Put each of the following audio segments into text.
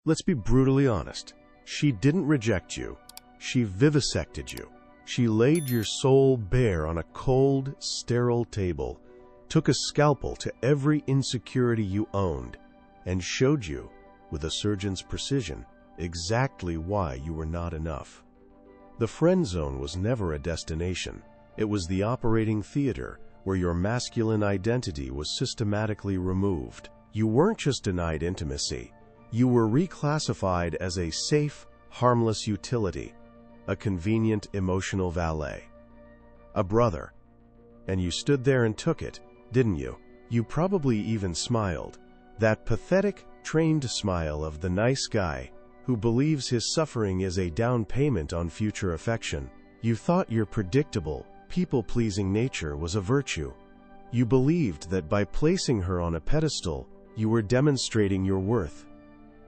Let's be brutally honest. She didn't reject you. She vivisected you. She laid your soul bare on a cold, sterile table, took a scalpel to every insecurity you owned, and showed you, with a surgeon's precision, exactly why you were not enough. The friend zone was never a destination. It was the operating theater where your masculine identity was systematically removed. You weren't just denied intimacy. You were reclassified as a safe, harmless utility, a convenient emotional valet, a brother. And you stood there and took it, didn't you? You probably even smiled, that pathetic, trained smile of the nice guy who believes his suffering is a down payment on future affection. You thought your predictable, people-pleasing nature was a virtue. You believed that by placing her on a pedestal, you were demonstrating your worth.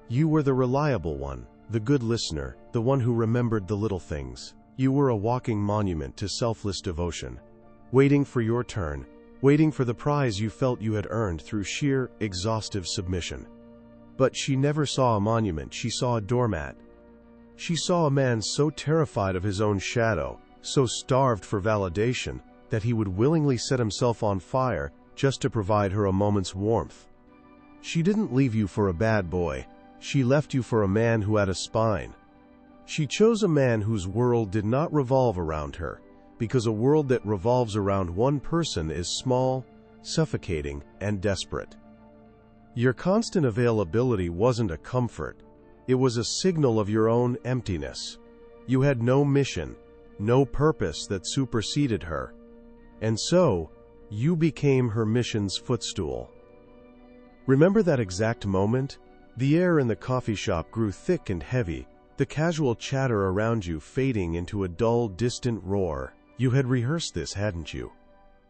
You were the reliable one, the good listener, the one who remembered the little things. You were a walking monument to selfless devotion, waiting for your turn, waiting for the prize you felt you had earned through sheer, exhaustive submission. But she never saw a monument, she saw a doormat. She saw a man so terrified of his own shadow, so starved for validation, that he would willingly set himself on fire just to provide her a moment's warmth. She didn't leave you for a bad boy. She left you for a man who had a spine. She chose a man whose world did not revolve around her, because a world that revolves around one person is small, suffocating, and desperate. Your constant availability wasn't a comfort. It was a signal of your own emptiness. You had no mission, no purpose that superseded her. And so, you became her mission's footstool. Remember that exact moment? The air in the coffee shop grew thick and heavy, the casual chatter around you fading into a dull, distant roar. You had rehearsed this, hadn't you?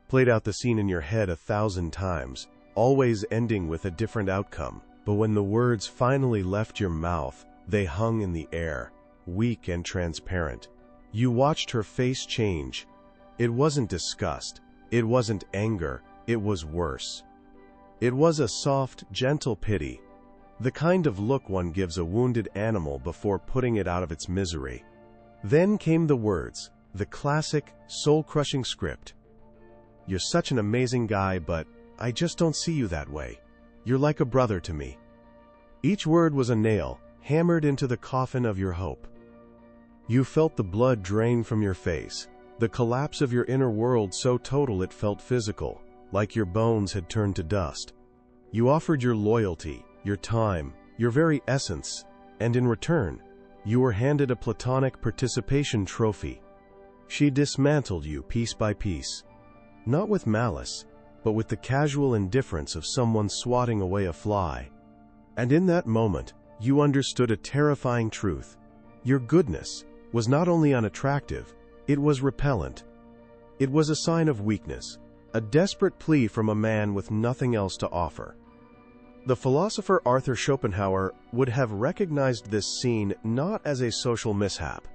Played out the scene in your head 1,000 times, always ending with a different outcome. But when the words finally left your mouth, they hung in the air, weak and transparent. You watched her face change. It wasn't disgust. It wasn't anger. It was worse. It was a soft, gentle pity, the kind of look one gives a wounded animal before putting it out of its misery. Then came the words, the classic, soul-crushing script. "You're such an amazing guy, but I just don't see you that way. You're like a brother to me." Each word was a nail, hammered into the coffin of your hope. You felt the blood drain from your face, the collapse of your inner world so total it felt physical, like your bones had turned to dust. You offered your loyalty, your time, your very essence, and in return, you were handed a platonic participation trophy. She dismantled you piece by piece, not with malice, but with the casual indifference of someone swatting away a fly. And in that moment, you understood a terrifying truth. Your goodness was not only unattractive, it was repellent. It was a sign of weakness, a desperate plea from a man with nothing else to offer. The philosopher Arthur Schopenhauer would have recognized this scene not as a social mishap,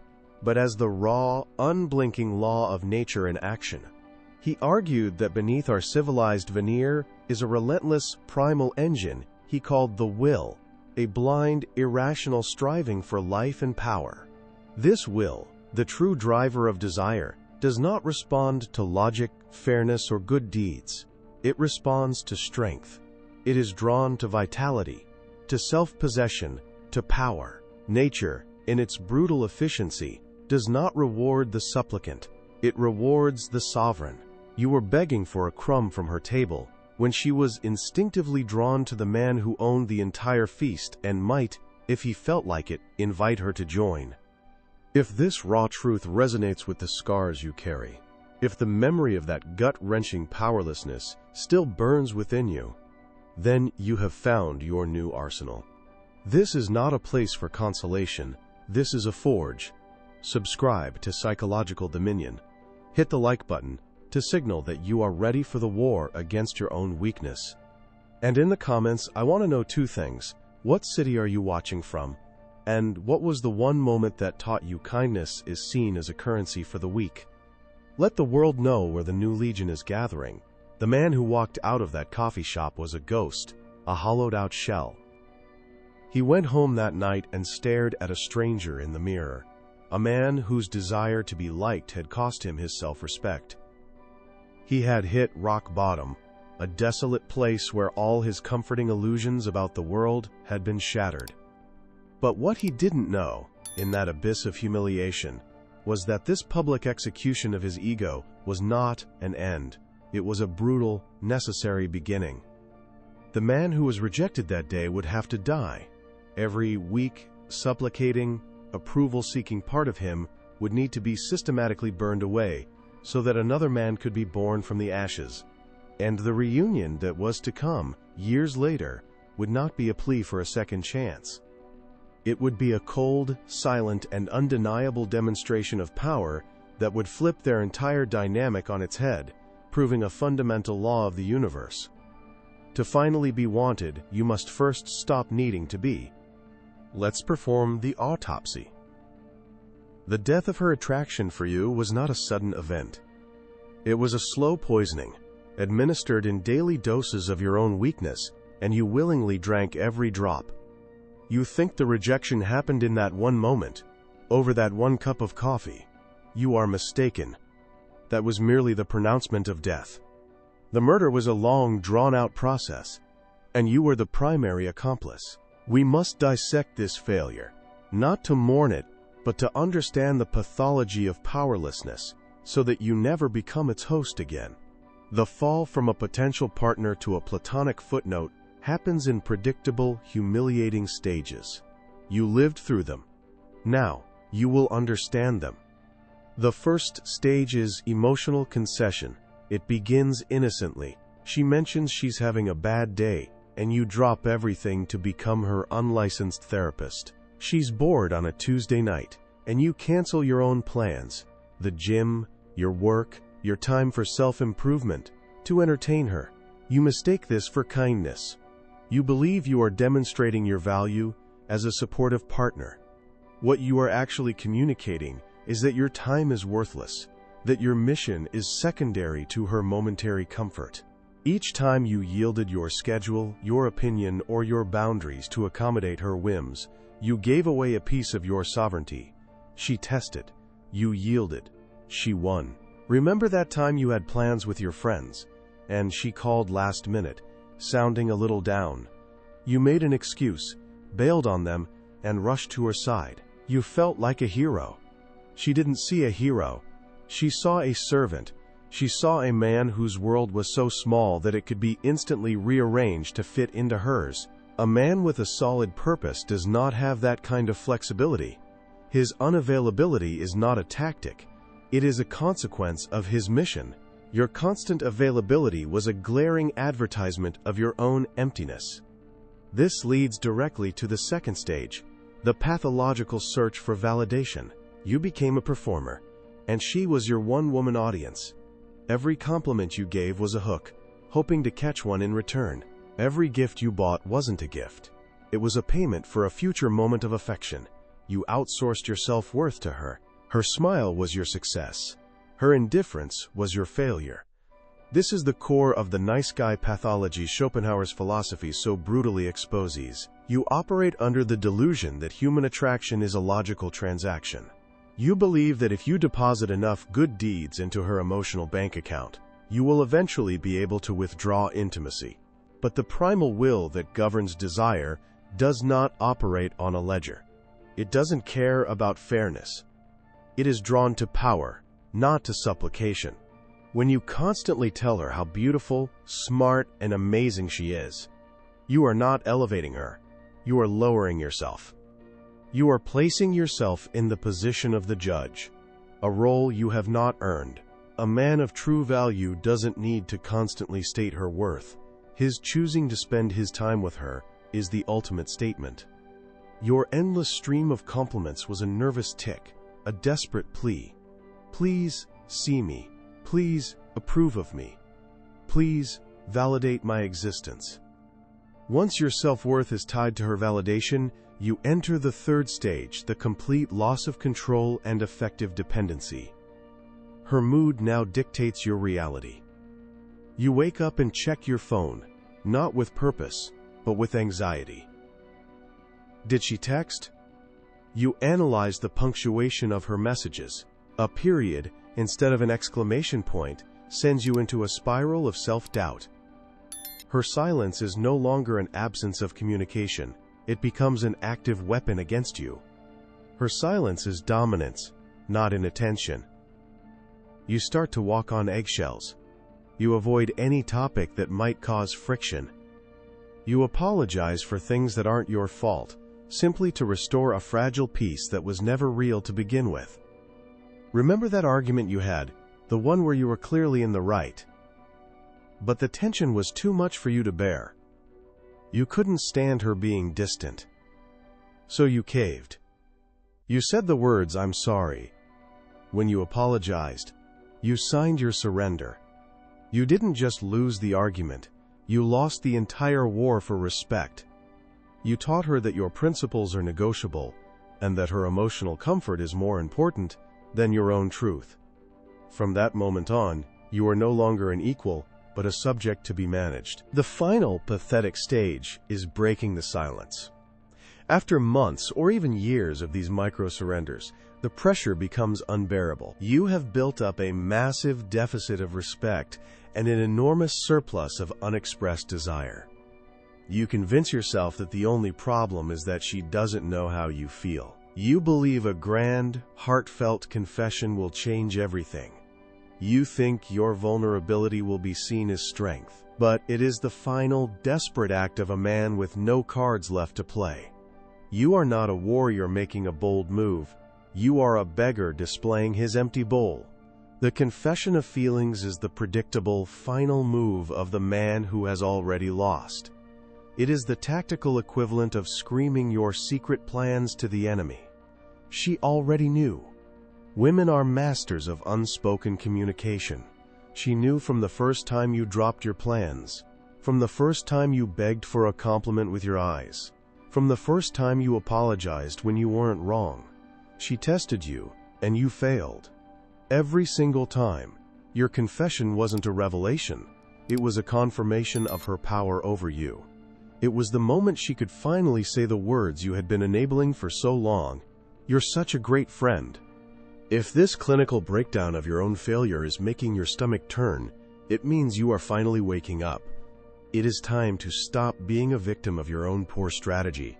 but as the raw, unblinking law of nature in action. He argued that beneath our civilized veneer is a relentless, primal engine he called the will, a blind, irrational striving for life and power. This will, the true driver of desire, does not respond to logic, fairness, or good deeds. It responds to strength. It is drawn to vitality, to self-possession, to power. Nature, in its brutal efficiency, does not reward the supplicant. It rewards the sovereign. You were begging for a crumb from her table, when she was instinctively drawn to the man who owned the entire feast and might, if he felt like it, invite her to join. If this raw truth resonates with the scars you carry, if the memory of that gut-wrenching powerlessness still burns within you, then you have found your new arsenal. This is not a place for consolation. This is a forge. Subscribe to Psychological Dominion. Hit the like button to signal that you are ready for the war against your own weakness. And in the comments, I want to know 2 things. What city are you watching from? And what was the one moment that taught you kindness is seen as a currency for the weak? Let the world know where the new legion is gathering. The man who walked out of that coffee shop was a ghost, a hollowed-out shell. He went home that night and stared at a stranger in the mirror, a man whose desire to be liked had cost him his self-respect. He had hit rock bottom, a desolate place where all his comforting illusions about the world had been shattered. But what he didn't know, in that abyss of humiliation, was that this public execution of his ego was not an end. It was a brutal, necessary beginning. The man who was rejected that day would have to die. Every weak, supplicating, approval-seeking part of him would need to be systematically burned away so that another man could be born from the ashes. And the reunion that was to come, years later, would not be a plea for a second chance. It would be a cold, silent, and undeniable demonstration of power that would flip their entire dynamic on its head, proving a fundamental law of the universe. To finally be wanted, you must first stop needing to be. Let's perform the autopsy. The death of her attraction for you was not a sudden event. It was a slow poisoning, administered in daily doses of your own weakness, and you willingly drank every drop. You think the rejection happened in that one moment, over that one cup of coffee. You are mistaken. That was merely the pronouncement of death. The murder was a long, drawn-out process, and you were the primary accomplice. We must dissect this failure, not to mourn it, but to understand the pathology of powerlessness, so that you never become its host again. The fall from a potential partner to a platonic footnote happens in predictable, humiliating stages. You lived through them. Now, you will understand them. The first stage is emotional concession. It begins innocently. She mentions she's having a bad day, and you drop everything to become her unlicensed therapist. She's bored on a Tuesday night, and you cancel your own plans, the gym, your work, your time for self-improvement, to entertain her. You mistake this for kindness. You believe you are demonstrating your value as a supportive partner. What you are actually communicating is that your time is worthless, that your mission is secondary to her momentary comfort. Each time you yielded your schedule, your opinion, or your boundaries to accommodate her whims, you gave away a piece of your sovereignty. She tested. You yielded. She won. Remember that time you had plans with your friends, and she called last minute, sounding a little down. You made an excuse, bailed on them, and rushed to her side. You felt like a hero. She didn't see a hero. She saw a servant. She saw a man whose world was so small that it could be instantly rearranged to fit into hers. A man with a solid purpose does not have that kind of flexibility. His unavailability is not a tactic. It is a consequence of his mission. Your constant availability was a glaring advertisement of your own emptiness. This leads directly to the second stage, the pathological search for validation. You became a performer, and she was your one-woman audience. Every compliment you gave was a hook, hoping to catch one in return. Every gift you bought wasn't a gift. It was a payment for a future moment of affection. You outsourced your self-worth to her. Her smile was your success. Her indifference was your failure. This is the core of the nice guy pathology Schopenhauer's philosophy so brutally exposes. You operate under the delusion that human attraction is a logical transaction. You believe that if you deposit enough good deeds into her emotional bank account, you will eventually be able to withdraw intimacy. But the primal will that governs desire does not operate on a ledger. It doesn't care about fairness. It is drawn to power, not to supplication. When you constantly tell her how beautiful, smart, and amazing she is, you are not elevating her. You are lowering yourself. You are placing yourself in the position of the judge, a role you have not earned. A man of true value doesn't need to constantly state her worth. His choosing to spend his time with her is the ultimate statement. Your endless stream of compliments was a nervous tick, a desperate plea. Please see me. Please approve of me. Please validate my existence. Once your self-worth is tied to her validation, you enter the third stage, the complete loss of control and affective dependency. Her mood now dictates your reality. You wake up and check your phone, not with purpose, but with anxiety. Did she text? You analyzed the punctuation of her messages. A period, instead of an exclamation point, sends you into a spiral of self-doubt. Her silence is no longer an absence of communication. It becomes an active weapon against you. Her silence is dominance, not inattention. You start to walk on eggshells. You avoid any topic that might cause friction. You apologize for things that aren't your fault, simply to restore a fragile peace that was never real to begin with. Remember that argument you had, the one where you were clearly in the right? But the tension was too much for you to bear. You couldn't stand her being distant. So you caved. You said the words, "I'm sorry." When you apologized, you signed your surrender. You didn't just lose the argument, you lost the entire war for respect. You taught her that your principles are negotiable, and that her emotional comfort is more important than your own truth. From that moment on, you are no longer an equal, but a subject to be managed. The final pathetic stage is breaking the silence. After months or even years of these micro-surrenders, the pressure becomes unbearable. You have built up a massive deficit of respect and an enormous surplus of unexpressed desire. You convince yourself that the only problem is that she doesn't know how you feel. You believe a grand, heartfelt confession will change everything. You think your vulnerability will be seen as strength, but it is the final, desperate act of a man with no cards left to play. You are not a warrior making a bold move. You are a beggar displaying his empty bowl. The confession of feelings is the predictable, final move of the man who has already lost. It is the tactical equivalent of screaming your secret plans to the enemy. She already knew. Women are masters of unspoken communication. She knew from the first time you dropped your plans, from the first time you begged for a compliment with your eyes, from the first time you apologized when you weren't wrong. She tested you, and you failed. Every single time. Your confession wasn't a revelation. It was a confirmation of her power over you. It was the moment she could finally say the words you had been enabling for so long. "You're such a great friend." If this clinical breakdown of your own failure is making your stomach turn, it means you are finally waking up. It is time to stop being a victim of your own poor strategy.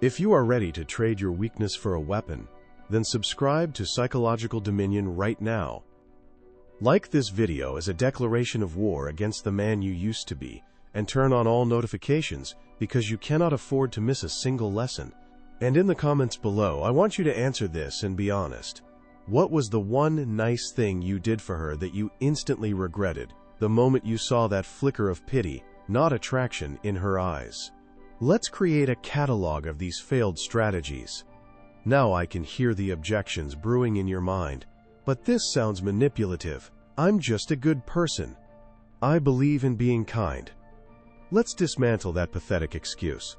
If you are ready to trade your weakness for a weapon, then subscribe to Psychological Dominion right now. Like this video as a declaration of war against the man you used to be, and turn on all notifications because you cannot afford to miss a single lesson. And in the comments below, I want you to answer this and be honest. What was the one nice thing you did for her that you instantly regretted the moment you saw that flicker of pity, not attraction, in her eyes? Let's create a catalog of these failed strategies. Now I can hear the objections brewing in your mind. But this sounds manipulative. I'm just a good person. I believe in being kind. Let's dismantle that pathetic excuse.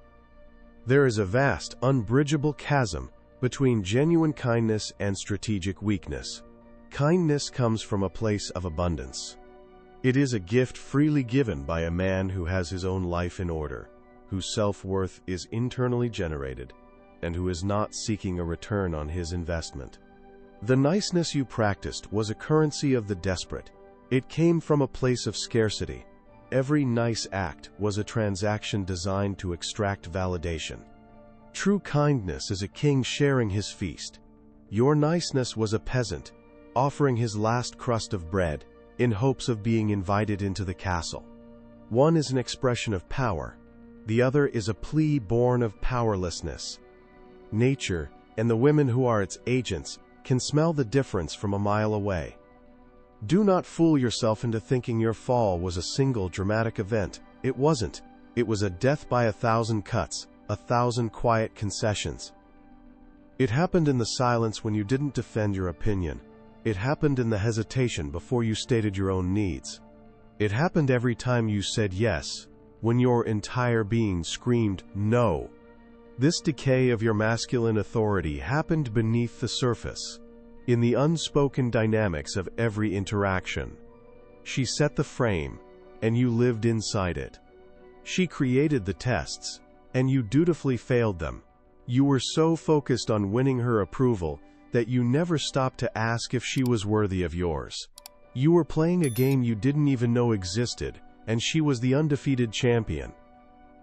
There is a vast, unbridgeable chasm between genuine kindness and strategic weakness. Kindness comes from a place of abundance. It is a gift freely given by a man who has his own life in order, whose self-worth is internally generated, and who is not seeking a return on his investment. The niceness you practiced was a currency of the desperate. It came from a place of scarcity. Every nice act was a transaction designed to extract validation. True kindness is a king sharing his feast. Your niceness was a peasant, offering his last crust of bread in hopes of being invited into the castle. One is an expression of power. The other is a plea born of powerlessness. Nature, and the women who are its agents, can smell the difference from a mile away. Do not fool yourself into thinking your fall was a single dramatic event. It wasn't. It was a death by 1,000 cuts, 1,000 quiet concessions. It happened in the silence when you didn't defend your opinion. It happened in the hesitation before you stated your own needs. It happened every time you said yes, when your entire being screamed no. This decay of your masculine authority happened beneath the surface, in the unspoken dynamics of every interaction. She set the frame, and you lived inside it. She created the tests, and you dutifully failed them. You were so focused on winning her approval that you never stopped to ask if she was worthy of yours. You were playing a game you didn't even know existed, and she was the undefeated champion.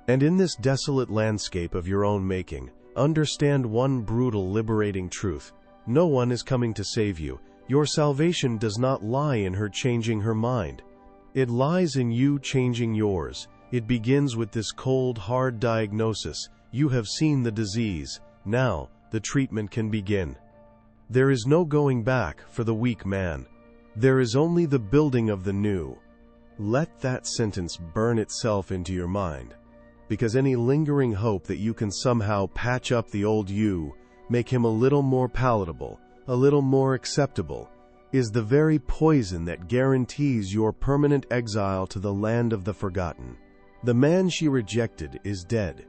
And in this desolate landscape of your own making, understand one brutal, liberating truth. No one is coming to save you. Your salvation does not lie in her changing her mind. It lies in you changing yours. It begins with this cold, hard diagnosis. You have seen the disease. Now, the treatment can begin. There is no going back for the weak man. There is only the building of the new. Let that sentence burn itself into your mind, because any lingering hope that you can somehow patch up the old you, make him a little more palatable, a little more acceptable, is the very poison that guarantees your permanent exile to the land of the forgotten. The man she rejected is dead.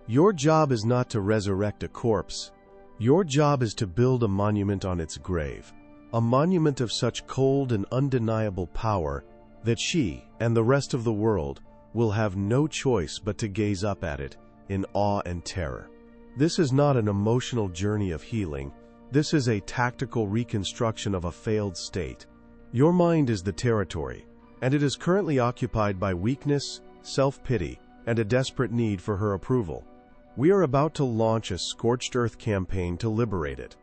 Your job is not to resurrect a corpse. Your job is to build a monument on its grave, a monument of such cold and undeniable power that she and the rest of the world will have no choice but to gaze up at it in awe and terror. This is not an emotional journey of healing. This is a tactical reconstruction of a failed state. Your mind is the territory, and it is currently occupied by weakness, self-pity, and a desperate need for her approval. We are about to launch a scorched earth campaign to liberate it.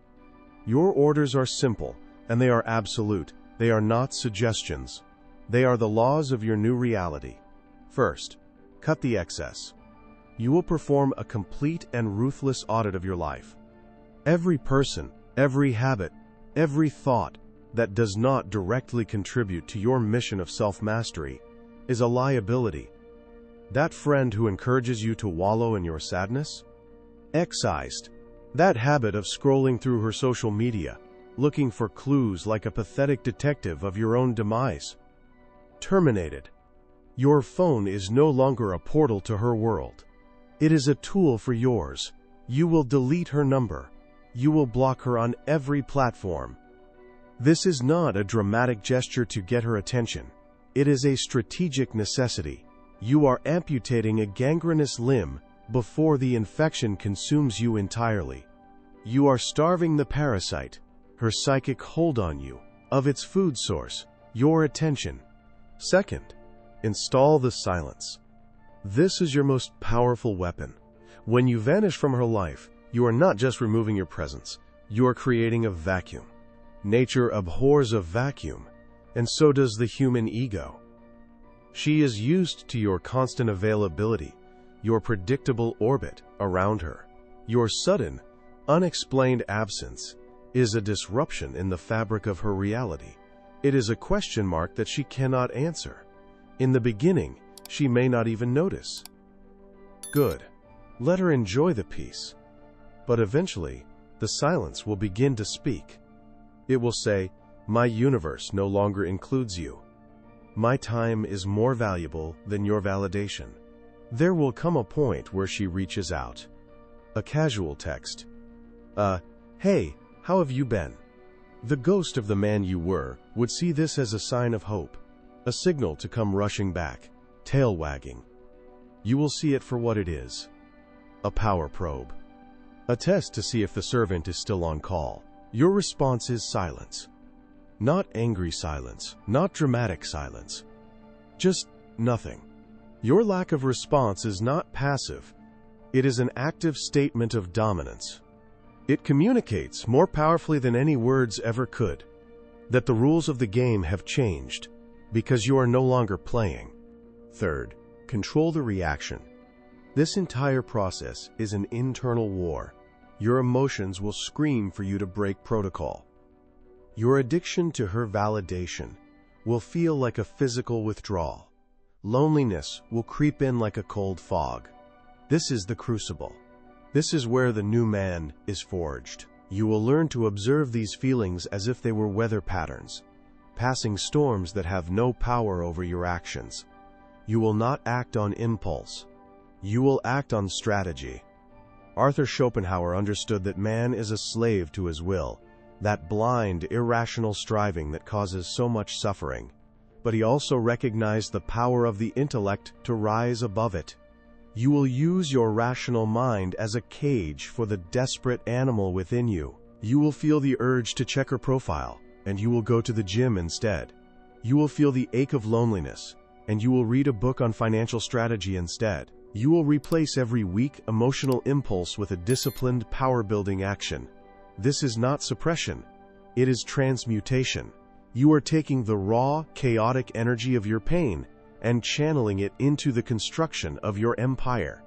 Your orders are simple, and they are absolute. They are not suggestions. They are the laws of your new reality. First, cut the excess. You will perform a complete and ruthless audit of your life. Every person, every habit, every thought that does not directly contribute to your mission of self-mastery is a liability. That friend who encourages you to wallow in your sadness? Excised. That habit of scrolling through her social media, looking for clues like a pathetic detective of your own demise? Terminated. Your phone is no longer a portal to her world. It is a tool for yours. You will delete her number. You will block her on every platform. This is not a dramatic gesture to get her attention. It is a strategic necessity. You are amputating a gangrenous limb before the infection consumes you entirely. You are starving the parasite, her psychic hold on you, of its food source, your attention. Second, install the silence. This is your most powerful weapon. When you vanish from her life, you are not just removing your presence, you are creating a vacuum. Nature abhors a vacuum, and so does the human ego. She is used to your constant availability, your predictable orbit around her. Your sudden, unexplained absence is a disruption in the fabric of her reality. It is a question mark that she cannot answer. In the beginning, she may not even notice. Good. Let her enjoy the peace. But eventually, the silence will begin to speak. It will say, "My universe no longer includes you. My time is more valuable than your validation." There will come a point where she reaches out. A casual text. Hey, how have you been? The ghost of the man you were would see this as a sign of hope, a signal to come rushing back, tail wagging. You will see it for what it is. A power probe. A test to see if the servant is still on call. Your response is silence. Not angry silence, not dramatic silence. Just nothing. Your lack of response is not passive. It is an active statement of dominance. It communicates more powerfully than any words ever could that the rules of the game have changed because you are no longer playing. Third, control the reaction. This entire process is an internal war. Your emotions will scream for you to break protocol. Your addiction to her validation will feel like a physical withdrawal. Loneliness will creep in like a cold fog. This is the crucible. This is where the new man is forged. You will learn to observe these feelings as if they were weather patterns, passing storms that have no power over your actions. You will not act on impulse. You will act on strategy. Arthur Schopenhauer understood that man is a slave to his will, that blind, irrational striving that causes so much suffering. But he also recognized the power of the intellect to rise above it. You will use your rational mind as a cage for the desperate animal within you. You will feel the urge to check her profile, and you will go to the gym instead. You will feel the ache of loneliness, and you will read a book on financial strategy instead. You will replace every weak, emotional impulse with a disciplined, power-building action. This is not suppression. It is transmutation. You are taking the raw, chaotic energy of your pain and channeling it into the construction of your empire.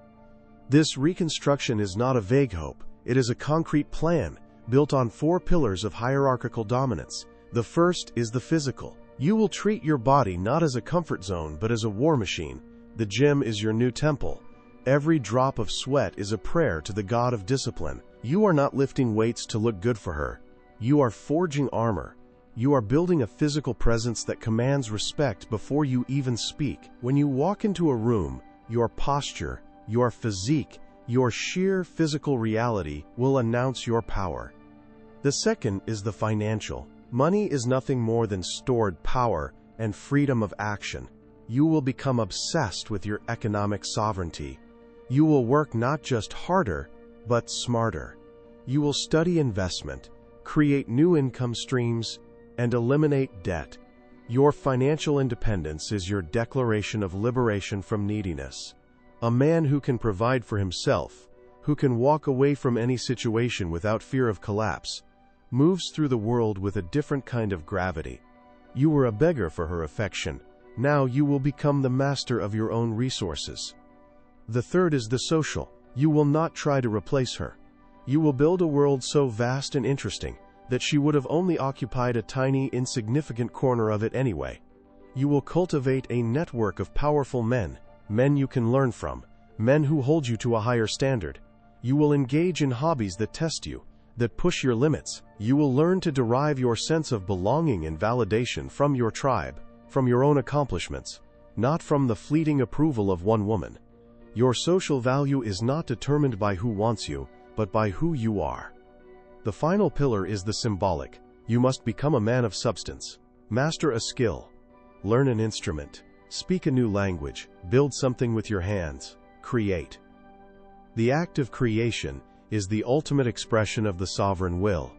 This reconstruction is not a vague hope. It is a concrete plan, built on 4 pillars of hierarchical dominance. The first is the physical. You will treat your body not as a comfort zone, but as a war machine. The gym is your new temple. Every drop of sweat is a prayer to the god of discipline. You are not lifting weights to look good for her. You are forging armor. You are building a physical presence that commands respect before you even speak. When you walk into a room, your posture, your physique, your sheer physical reality will announce your power. The second is the financial. Money is nothing more than stored power and freedom of action. You will become obsessed with your economic sovereignty. You will work not just harder, but smarter. You will study investment, create new income streams, and eliminate debt. Your financial independence is your declaration of liberation from neediness. A man who can provide for himself, who can walk away from any situation without fear of collapse, moves through the world with a different kind of gravity. You were a beggar for her affection. Now you will become the master of your own resources. The third is the social. You will not try to replace her. You will build a world so vast and interesting that she would have only occupied a tiny, insignificant corner of it anyway. You will cultivate a network of powerful men, men you can learn from, men who hold you to a higher standard. You will engage in hobbies that test you, that push your limits. You will learn to derive your sense of belonging and validation from your tribe, from your own accomplishments, not from the fleeting approval of one woman. Your social value is not determined by who wants you, but by who you are. The final pillar is the symbolic. You must become a man of substance. Master a skill. Learn an instrument. Speak a new language. Build something with your hands. Create. The act of creation is the ultimate expression of the sovereign will.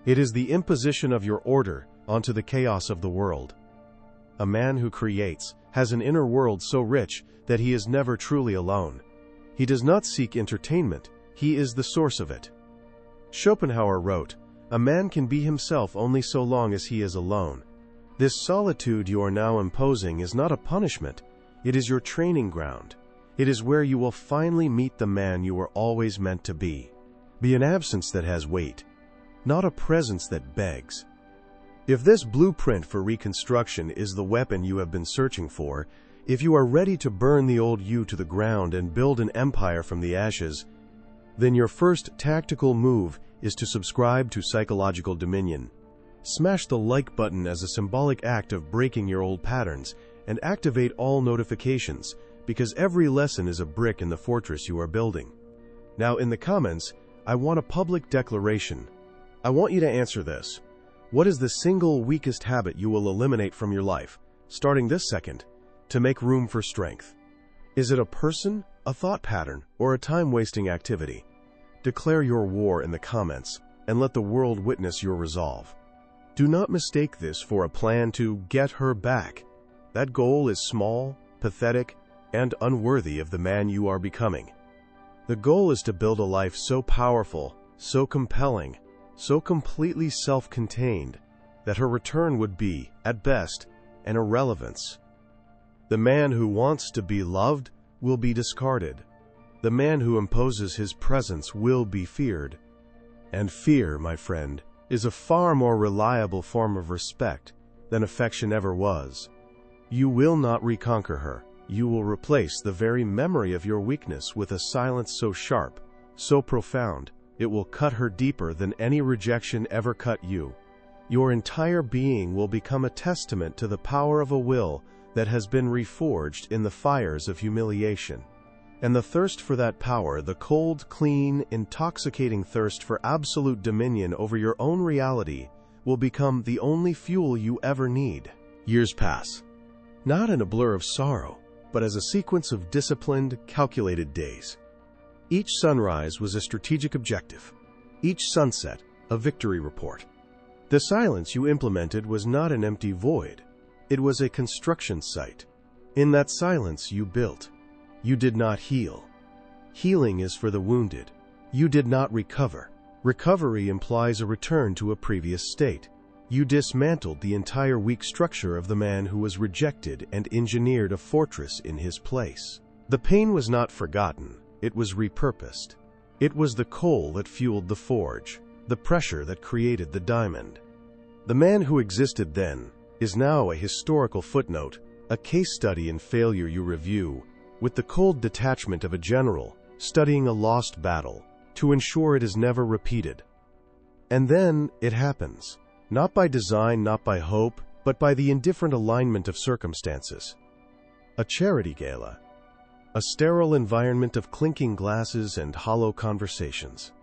It is the imposition of your order onto the chaos of the world. A man who creates has an inner world so rich that he is never truly alone. He does not seek entertainment. He is the source of it. Schopenhauer wrote, "A man can be himself only so long as he is alone." This solitude you are now imposing is not a punishment. It is your training ground. It is where you will finally meet the man you were always meant to be. Be an absence that has weight, not a presence that begs. If this blueprint for reconstruction is the weapon you have been searching for, if you are ready to burn the old you to the ground and build an empire from the ashes, then your first tactical move is to subscribe to Psychological Dominion. Smash the like button as a symbolic act of breaking your old patterns, and activate all notifications, because every lesson is a brick in the fortress you are building. Now in the comments, I want a public declaration. I want you to answer this. What is the single weakest habit you will eliminate from your life, starting this second, to make room for strength? Is it a person, a thought pattern, or a time-wasting activity? Declare your war in the comments, and let the world witness your resolve. Do not mistake this for a plan to get her back. That goal is small, pathetic, and unworthy of the man you are becoming. The goal is to build a life so powerful, so compelling, so completely self-contained, that her return would be, at best, an irrelevance. The man who wants to be loved will be discarded. The man who imposes his presence will be feared. And fear, my friend, is a far more reliable form of respect than affection ever was. You will not reconquer her. You will replace the very memory of your weakness with a silence so sharp, so profound, it will cut her deeper than any rejection ever cut you. Your entire being will become a testament to the power of a will that has been reforged in the fires of humiliation. And the thirst for that power, the cold, clean, intoxicating thirst for absolute dominion over your own reality, will become the only fuel you ever need. Years pass, not in a blur of sorrow, but as a sequence of disciplined, calculated days. Each sunrise was a strategic objective. Each sunset, a victory report. The silence you implemented was not an empty void. It was a construction site. In that silence you built. You did not heal. Healing is for the wounded. You did not recover. Recovery implies a return to a previous state. You dismantled the entire weak structure of the man who was rejected and engineered a fortress in his place. The pain was not forgotten. It was repurposed. It was the coal that fueled the forge, the pressure that created the diamond. The man who existed then is now a historical footnote, a case study in failure you review, with the cold detachment of a general studying a lost battle to ensure it is never repeated. And then it happens, not by design, not by hope, but by the indifferent alignment of circumstances. A charity gala. A sterile environment of clinking glasses and hollow conversations.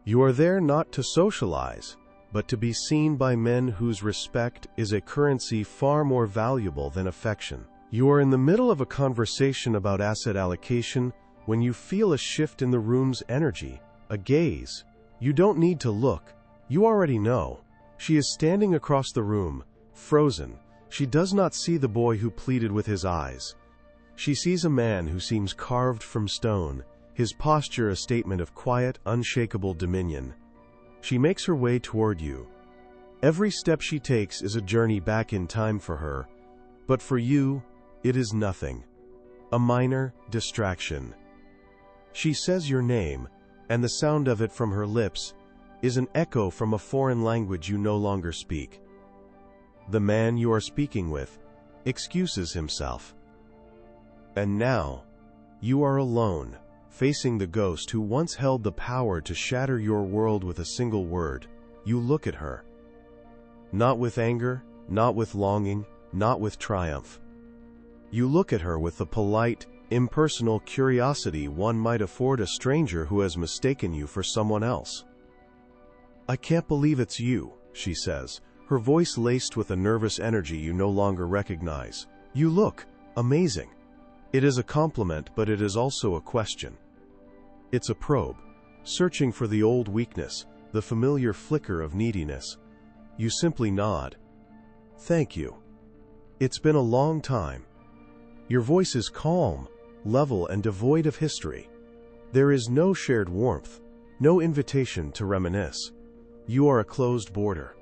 You are there not to socialize, but to be seen by men whose respect is a currency far more valuable than affection. You are in the middle of a conversation about asset allocation when you feel a shift in the room's energy, a gaze. You don't need to look. You already know. She is standing across the room, frozen. She does not see the boy who pleaded with his eyes. She sees a man who seems carved from stone, his posture a statement of quiet, unshakable dominion. She makes her way toward you. Every step she takes is a journey back in time for her, but for you, it is nothing. A minor distraction. She says your name, and the sound of it from her lips is an echo from a foreign language you no longer speak. The man you are speaking with excuses himself. And now, you are alone, facing the ghost who once held the power to shatter your world with a single word. You look at her. Not with anger, not with longing, not with triumph. You look at her with the polite, impersonal curiosity one might afford a stranger who has mistaken you for someone else. "I can't believe it's you," she says, her voice laced with a nervous energy you no longer recognize. "You look amazing." It is a compliment, but it is also a question. It's a probe, searching for the old weakness, the familiar flicker of neediness. You simply nod. "Thank you. It's been a long time." Your voice is calm, level, and devoid of history. There is no shared warmth, no invitation to reminisce. You are a closed border.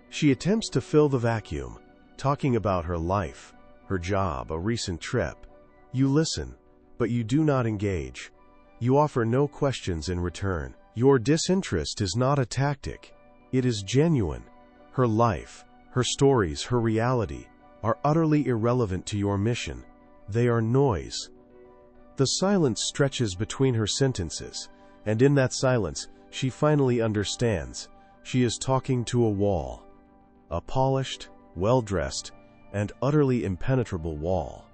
She attempts to fill the vacuum, talking about her life, her job, a recent trip. You listen, but you do not engage. You offer no questions in return. Your disinterest is not a tactic. It is genuine. Her life, her stories, her reality are utterly irrelevant to your mission. They are noise. The silence stretches between her sentences, and in that silence, she finally understands. She is talking to a wall. A polished, well-dressed, and utterly impenetrable wall.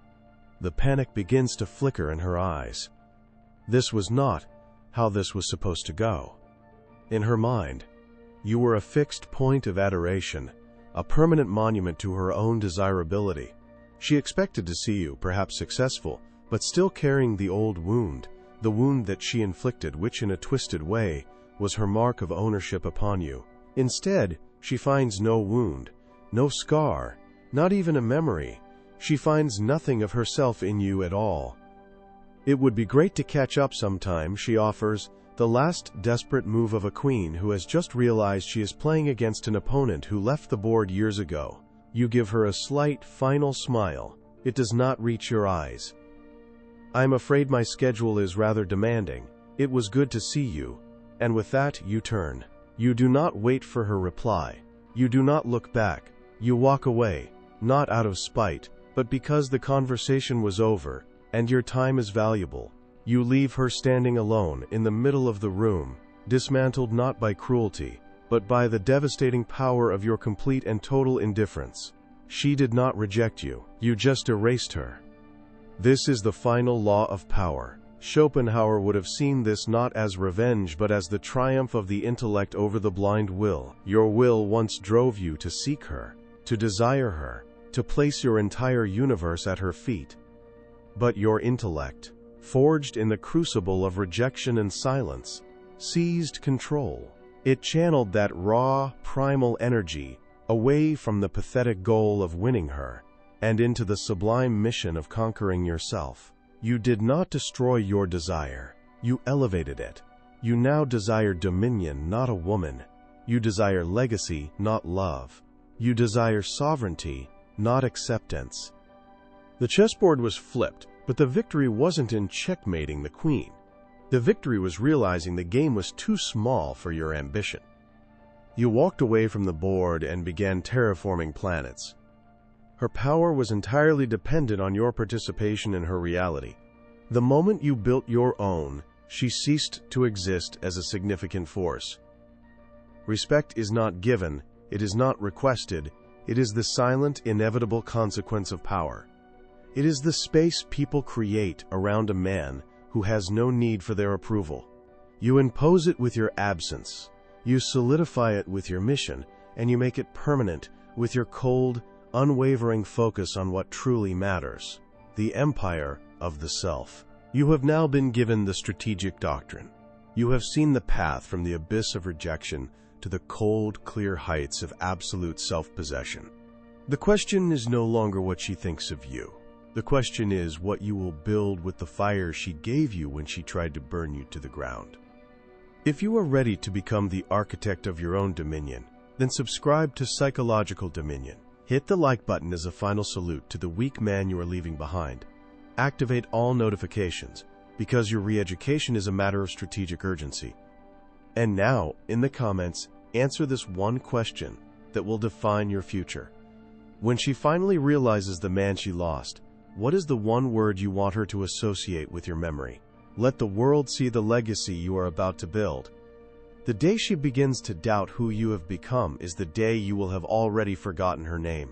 The panic begins to flicker in her eyes. This was not how this was supposed to go. In her mind, you were a fixed point of adoration, a permanent monument to her own desirability. She expected to see you, perhaps successful, but still carrying the old wound, the wound that she inflicted, which in a twisted way was her mark of ownership upon you. Instead, she finds no wound, no scar, not even a memory. She finds nothing of herself in you at all. "It would be great to catch up sometime," she offers, the last desperate move of a queen who has just realized she is playing against an opponent who left the board years ago. You give her a slight, final smile. It does not reach your eyes. "I'm afraid my schedule is rather demanding. It was good to see you." And with that, you turn. You do not wait for her reply. You do not look back. You walk away, not out of spite, but because the conversation was over, and your time is valuable. You leave her standing alone in the middle of the room, dismantled not by cruelty, but by the devastating power of your complete and total indifference. She did not reject you. You just erased her. This is the final law of power. Schopenhauer would have seen this not as revenge but as the triumph of the intellect over the blind will. Your will once drove you to seek her, to desire her, to place your entire universe at her feet. But your intellect, forged in the crucible of rejection and silence, seized control. It channeled that raw, primal energy away from the pathetic goal of winning her and into the sublime mission of conquering yourself. You did not destroy your desire. You elevated it. You now desire dominion, not a woman. You desire legacy, not love. You desire sovereignty, not acceptance. The chessboard was flipped, but the victory wasn't in checkmating the queen. The victory was realizing the game was too small for your ambition. You walked away from the board and began terraforming planets. Her power was entirely dependent on your participation in her reality. The moment you built your own, she ceased to exist as a significant force. Respect is not given, it is not requested, it is the silent, inevitable consequence of power. It is the space people create around a man who has no need for their approval. You impose it with your absence, you solidify it with your mission, and you make it permanent with your cold, unwavering focus on what truly matters, the empire of the self. You have now been given the strategic doctrine. You have seen the path from the abyss of rejection to the cold, clear heights of absolute self-possession. The question is no longer what she thinks of you. The question is what you will build with the fire she gave you when she tried to burn you to the ground. If you are ready to become the architect of your own dominion, then subscribe to Psychological Dominion. Hit the like button as a final salute to the weak man you are leaving behind. Activate all notifications, because your re-education is a matter of strategic urgency. And now, in the comments, answer this one question that will define your future. When she finally realizes the man she lost, what is the one word you want her to associate with your memory? Let the world see the legacy you are about to build. The day she begins to doubt who you have become is the day you will have already forgotten her name.